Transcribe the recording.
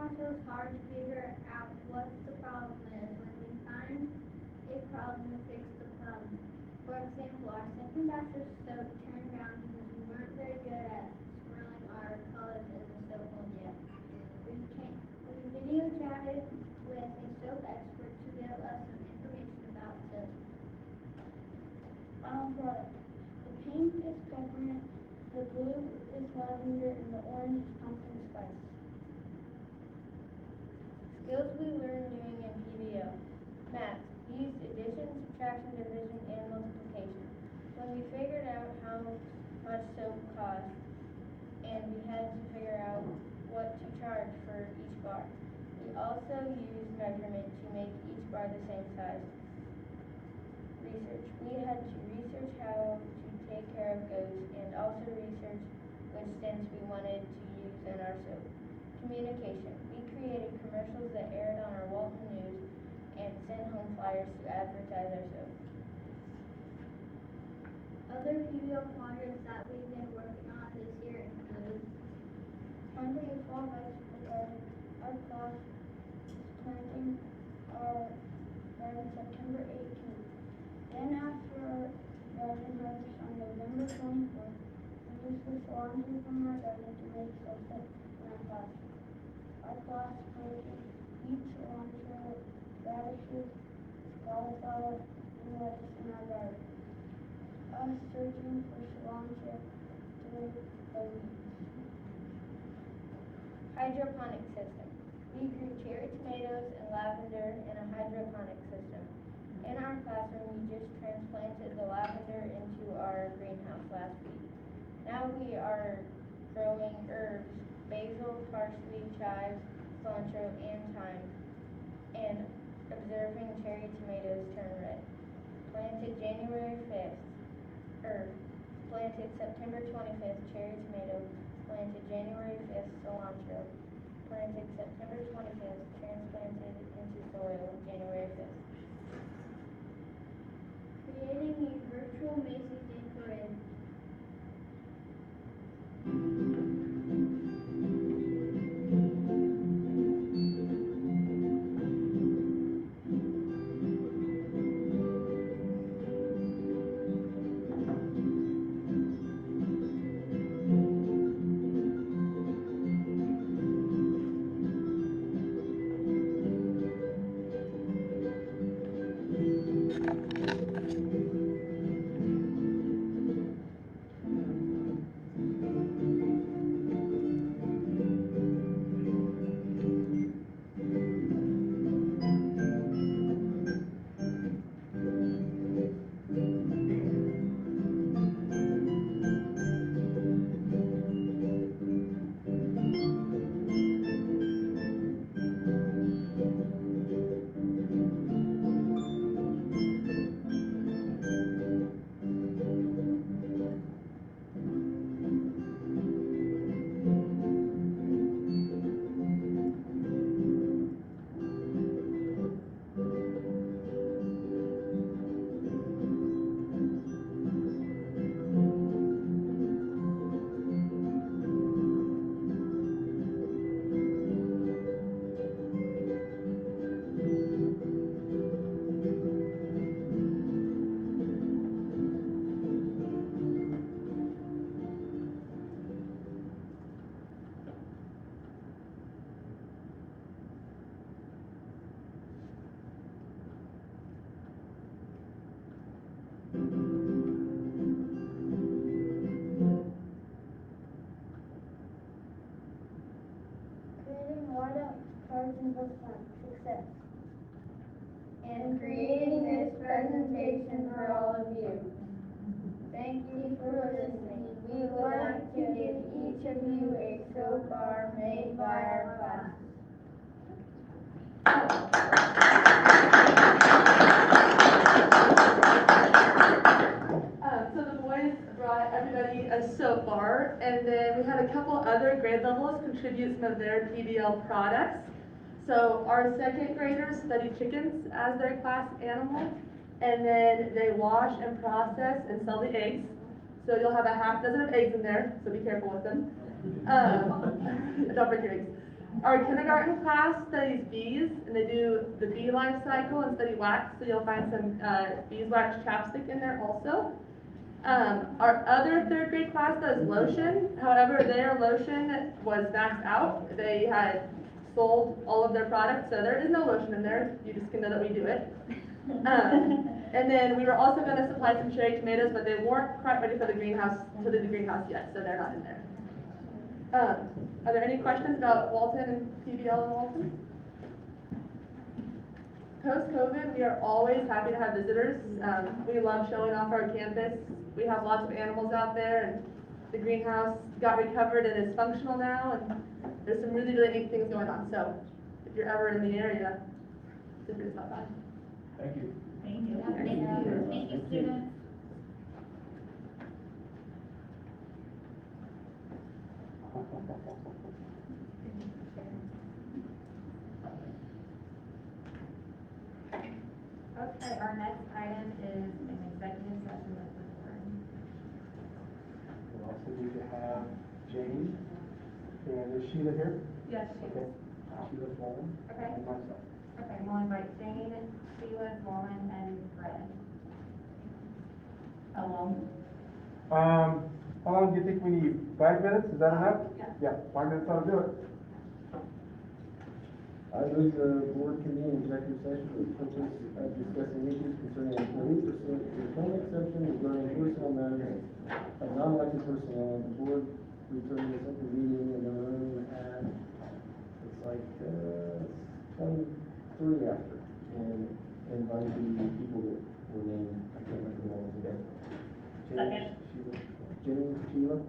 also is hard to figure out what the problem is. When we find a problem, we fix the problem. For example, our second batch of soap turned brown because we weren't very good at swirling our colors in the soap mold yet. We video chatted with a soap expert to give us some information about soap. The pink is peppermint, the blue is lavender, and the orange is pumpkin spice. Skills we learned doing in PBO. Math. We used addition, subtraction, division, and multiplication. When we figured out how much soap cost, and we had to figure out what to charge for each bar. We also used measurement to make each bar the same size. Research. We had to research how to take care of goats and also research which scents we wanted to use in our soap. Communication. We created commercials that aired on our Walton News and sent home flyers to advertise our soap. Other PBO projects that we've been working on this year include planting a fall vegetable garden. Our class is planting our garden September 18th. Then after our garden harvest on November 24th, we use the cilantro from our garden to make soap in our class. Our class planted beet, cilantro, radishes, cauliflower, and lettuce in our garden. Us searching for cilantro through the weeds. Hydroponic system. We grew cherry tomatoes and lavender in a hydroponic system. In our classroom, we just transplanted the lavender into our greenhouse last week. Now we are growing herbs, basil, parsley, chives, cilantro, and thyme, and observing cherry tomatoes turn red. Planted January 5th. Planted September 25th, cherry tomato. Planted January 5th, cilantro. Planted September 25th, transplanted into soil January 5th. Creating a virtual Macy's Day Parade. Creating water cards and book fun. Success. And creating this presentation for all of you. Thank you for listening. We would like to give each of you a soap bar made by our class. So the boys brought everybody a soap bar, and then we had a couple other grade levels contribute some of their PBL products. So our second graders study chickens as their class animal, and then they wash and process and sell the eggs. So you'll have a half dozen of eggs in there, so be careful with them. Don't break your eggs. Our kindergarten class studies bees, and they do the bee life cycle and study wax, so you'll find some beeswax chapstick in there also. Our other third grade class does lotion, however, their lotion was maxed out. They had sold all of their products, so there is no lotion in there, you just can know that we do it. And then we were also gonna supply some cherry tomatoes, but they weren't quite ready for the greenhouse, to do the greenhouse yet, so they're not in there. Are there any questions about Walton and PBL in Walton? Post-COVID, we are always happy to have visitors. We love showing off our campus. We have lots of animals out there, and the greenhouse got recovered and is functional now, and there's some really, really neat things going on. So if you're ever in the area, feel free to stop by. Thank you. Thank you. Thank you, students. Okay, our next item is an executive session with the board. We also need to have Jane, and is Sheila here? Yes, Okay. Sheila Wallen. Okay. And myself. Okay, we'll invite Jane, Sheila, Wallen, and Fred. How long? How long do you think we need? 5 minutes? Is that enough? Yeah. Yeah, 5 minutes ought to do it. I move the board convene executive session for the purpose of discussing issues concerning employees pursuant to the employment exception regarding personnel matters of non-elected personnel. The board returned this open meeting in the room at, it's like, 23 after, and invite the people that were named, I can't remember them all today. Second. Jenny, Sheila,